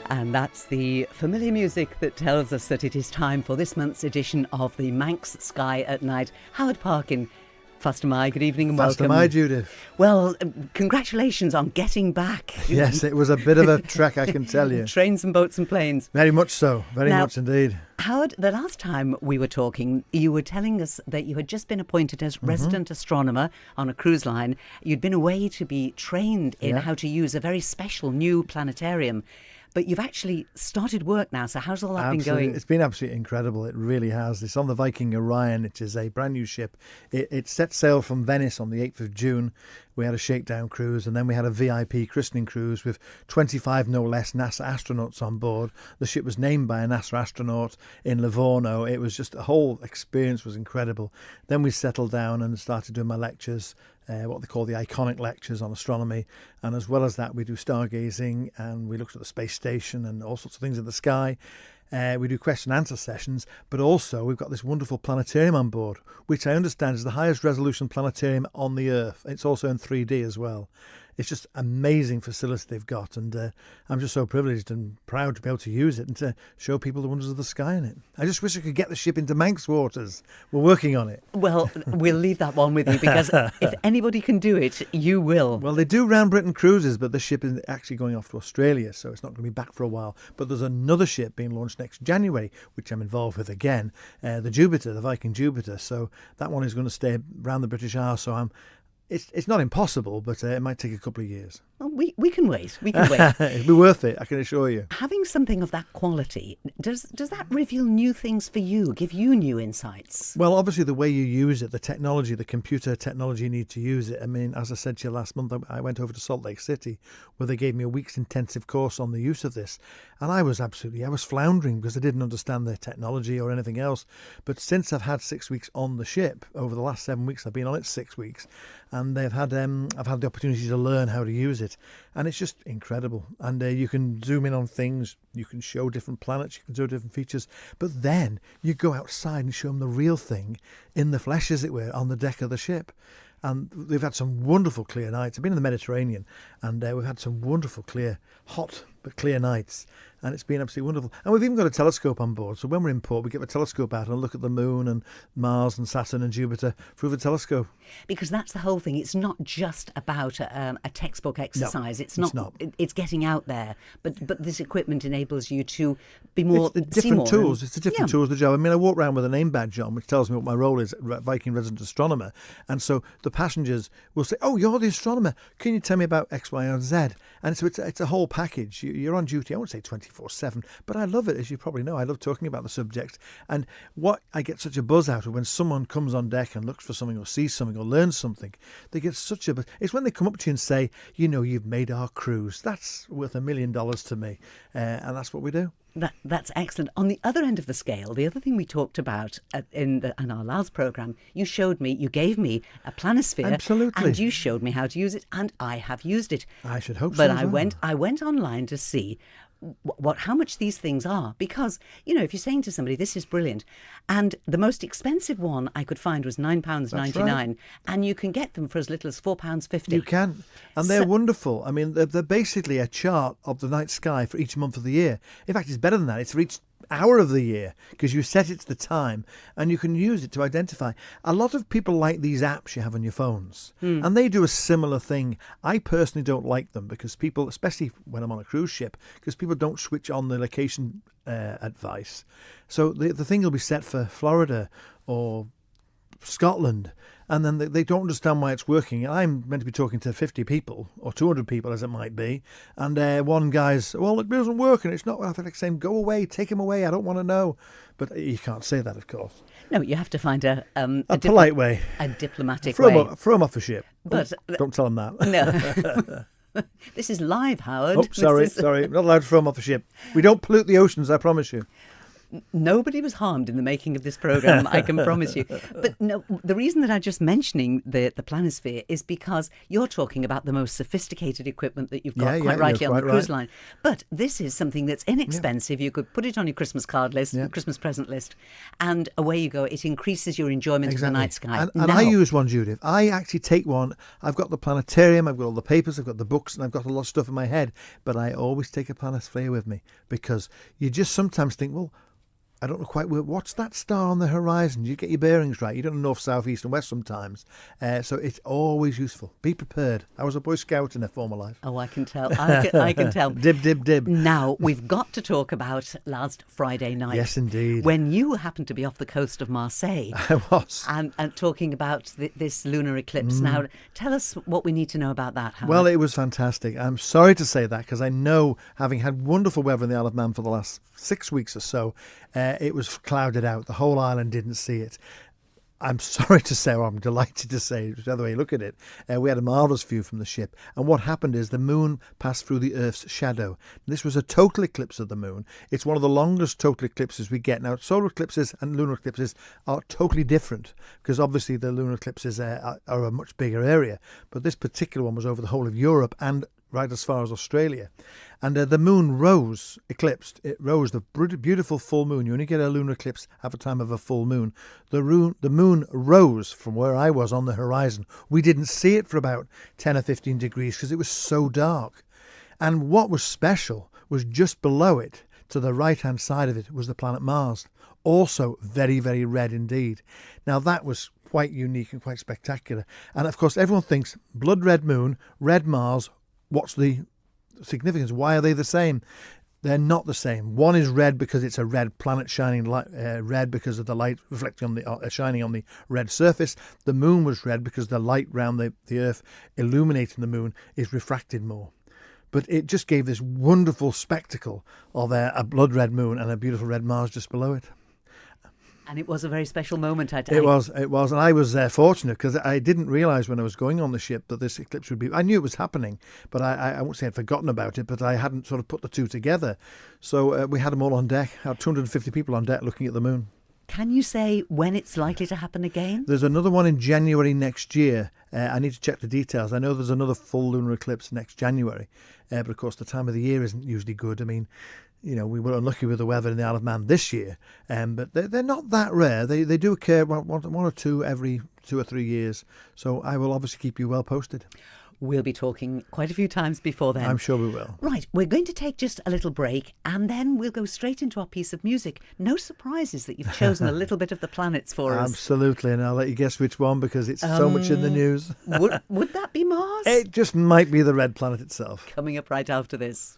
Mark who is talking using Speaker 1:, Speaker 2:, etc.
Speaker 1: And that's the familiar music that tells us that it is time for this month's edition of the Manx Sky at Night. Howard Parkin, Faster My, good evening and
Speaker 2: Faster
Speaker 1: welcome.
Speaker 2: My, Judith.
Speaker 1: Well, congratulations on getting back.
Speaker 2: Yes, it was a bit of a trek, I can tell you.
Speaker 1: Trains and boats and planes.
Speaker 2: Very much so, very much indeed.
Speaker 1: Howard, the last time we were talking, you were telling us that you had just been appointed as resident astronomer on a cruise line. You'd been away to be trained in how to use a very special new planetarium. But you've actually started work now, so how's all that been going?
Speaker 2: It's been absolutely incredible. It really has. It's on the Viking Orion. It is a brand new ship. It set sail from Venice on the 8th of June. We had a shakedown cruise, and then we had a VIP christening cruise with 25 no less NASA astronauts on board. The ship was named by a NASA astronaut in Livorno. It was just, the whole experience was incredible. Then we settled down and started doing my lectures, what they call the iconic lectures on astronomy. And as well as that, we do stargazing, and we looked at the space station and all sorts of things in the sky. We do question and answer sessions, but also we've got this wonderful planetarium on board, which I understand is the highest resolution planetarium on the Earth. It's also in 3D as well. It's just amazing facility they've got, and I'm just so privileged and proud to be able to use it and to show people the wonders of the sky in it. I just wish I could get the ship into Manx waters. We're working on it.
Speaker 1: Well, we'll leave that one with you, because if anybody can do it, you will.
Speaker 2: Well, they do round Britain cruises, but the ship is actually going off to Australia, so it's not going to be back for a while. But there's another ship being launched next January, which I'm involved with again, the Jupiter, the Viking Jupiter. So that one is going to stay around the British Isles, so It's not impossible, but it might take a couple of years.
Speaker 1: Well, we can wait. We can wait.
Speaker 2: It'll be worth it, I can assure you.
Speaker 1: Having something of that quality, does that reveal new things for you, give you new insights?
Speaker 2: Well, obviously the way you use it, the technology, the computer technology you need to use it. I mean, as I said to you last month, I went over to Salt Lake City where they gave me a week's intensive course on the use of this. And I was floundering because I didn't understand the technology or anything else. But since I've had 6 weeks on the ship, over the last 7 weeks, I've been on it 6 weeks, and I've had the opportunity to learn how to use it. And it's just incredible. And you can zoom in on things, you can show different planets, you can show different features. But then you go outside and show them the real thing in the flesh, as it were, on the deck of the ship. And we've had some wonderful clear nights. I've been in the Mediterranean, and we've had some wonderful hot but clear nights. And it's been absolutely wonderful. And we've even got a telescope on board. So when we're in port, we get the telescope out and look at the moon and Mars and Saturn and Jupiter through the telescope.
Speaker 1: Because that's the whole thing. It's not just about a textbook exercise.
Speaker 2: No, it's not.
Speaker 1: It's getting out there. But this equipment enables you to be more...
Speaker 2: It's the different tools. It's the different tools of the job. I mean, I walk around with a name badge on, which tells me what my role is, Viking Resident Astronomer. And so the passengers will say, "Oh, you're the astronomer. Can you tell me about X, Y, and Z?" And so it's a whole package. You're on duty, I won't say 24/7, but I love it, as you probably know. I love talking about the subject. And what I get such a buzz out of when someone comes on deck and looks for something or sees something or learns something, they get such a buzz. It's when they come up to you and say, "You've made our cruise. That's worth $1 million to me." And that's what we do.
Speaker 1: That's excellent. On the other end of the scale, the other thing we talked about in our last programme, you gave me a planisphere.
Speaker 2: Absolutely.
Speaker 1: And you showed me how to use it, and I have used it.
Speaker 2: I should hope so.
Speaker 1: But I went online to see how much these things are, because if you're saying to somebody this is brilliant, and the most expensive one I could find was £9.99,
Speaker 2: right.
Speaker 1: And you can get them for as little as £4.50.
Speaker 2: You can, and they're wonderful. I mean, they're basically a chart of the night sky for each month of the year. In fact, it's better than that. It's for each hour of the year, because you set it to the time and you can use it to identify. A lot of people like these apps you have on your phones, and they do a similar thing. I personally don't like them because people, especially when I'm on a cruise ship, because people don't switch on the location advice. So the thing will be set for Florida or Scotland, and then they don't understand why it's working. And I'm meant to be talking to 50 people or 200 people, as it might be, and one guy's, "Well, it doesn't work," and it's not. I feel like saying, "Go away, take him away. I don't want to know." But you can't say that, of course.
Speaker 1: No, you have to find a
Speaker 2: polite way,
Speaker 1: a diplomatic way.
Speaker 2: Throw him off the ship.
Speaker 1: But
Speaker 2: don't tell him that.
Speaker 1: No. This is live, Howard.
Speaker 2: Oh, sorry. Not allowed to throw him off the ship. We don't pollute the oceans, I promise you.
Speaker 1: Nobody was harmed in the making of this programme, I can promise you. But no, the reason that I'm just mentioning the planisphere is because you're talking about the most sophisticated equipment that you've got, quite rightly, on the cruise line. But this is something that's inexpensive. You could put it on your Christmas card list, Christmas present list, and away you go. It increases your enjoyment of the night sky.
Speaker 2: And I use one, Judith. I actually take one. I've got the planetarium, I've got all the papers, I've got the books, and I've got a lot of stuff in my head. But I always take a planisphere with me, because you just sometimes think, well, I don't know quite what's that star on the horizon. You get your bearings right. You don't know north, south, east and west sometimes. So it's always useful. Be prepared. I was a Boy Scout in a former life.
Speaker 1: Oh, I can tell. I can tell.
Speaker 2: Dib, dib, dib.
Speaker 1: Now, we've got to talk about last Friday night.
Speaker 2: Yes, indeed.
Speaker 1: When you happened to be off the coast of Marseille.
Speaker 2: I was.
Speaker 1: And talking about this lunar eclipse. Now, tell us what we need to know about that, Howard.
Speaker 2: Well, it was fantastic. I'm sorry to say that, because I know, having had wonderful weather in the Isle of Man for the last 6 weeks or so, it was clouded out. The whole island didn't see it. I'm sorry to say, or I'm delighted to say, whichever way you look at it, we had a marvellous view from the ship. And what happened is the moon passed through the Earth's shadow. This was a total eclipse of the moon. It's one of the longest total eclipses we get. Now, solar eclipses and lunar eclipses are totally different, because obviously the lunar eclipses are a much bigger area. But this particular one was over the whole of Europe and right as far as Australia. And the moon rose, eclipsed. It rose, the beautiful full moon. You only get a lunar eclipse at the time of a full moon. The moon rose from where I was on the horizon. We didn't see it for about 10 or 15 degrees because it was so dark. And what was special was just below it, to the right-hand side of it, was the planet Mars. Also very, very red indeed. Now, that was quite unique and quite spectacular. And, of course, everyone thinks blood red moon, red Mars. What's the significance? Why are they the same? They're not the same. One is red because it's a red planet shining red because of the light reflecting on the shining on the red surface. The moon was red because the light round the Earth illuminating the moon is refracted more. But it just gave this wonderful spectacle of a blood red moon and a beautiful red Mars just below it.
Speaker 1: And it was a very special moment, I tell you.
Speaker 2: It was. And I was fortunate, because I didn't realise when I was going on the ship that this eclipse would be... I knew it was happening, but I won't say I'd forgotten about it, but I hadn't sort of put the two together. So we had them all on deck, had 250 people on deck looking at the moon.
Speaker 1: Can you say when it's likely to happen again?
Speaker 2: There's another one in January next year. I need to check the details. I know there's another full lunar eclipse next January, but of course the time of the year isn't usually good. I mean, you know, we were unlucky with the weather in the Isle of Man this year, but they're not that rare. They do occur one or two every 2 or 3 years. So I will obviously keep you well posted.
Speaker 1: We'll be talking quite a few times before then.
Speaker 2: I'm sure we will.
Speaker 1: Right, we're going to take just a little break, and then we'll go straight into our piece of music. No surprises that you've chosen a little bit of the planets for us.
Speaker 2: Absolutely, and I'll let you guess which one, because it's so much in the news.
Speaker 1: Would that be Mars?
Speaker 2: It just might be the red planet itself.
Speaker 1: Coming up right after this.